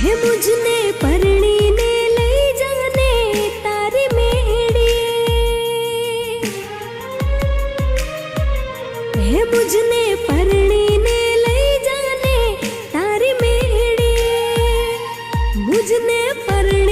હે મુજને પરણીને લઈ જાને તારી મેળી, હે મુજને પરણીને લઈ જાને તારી મેળી, મુજને પરણી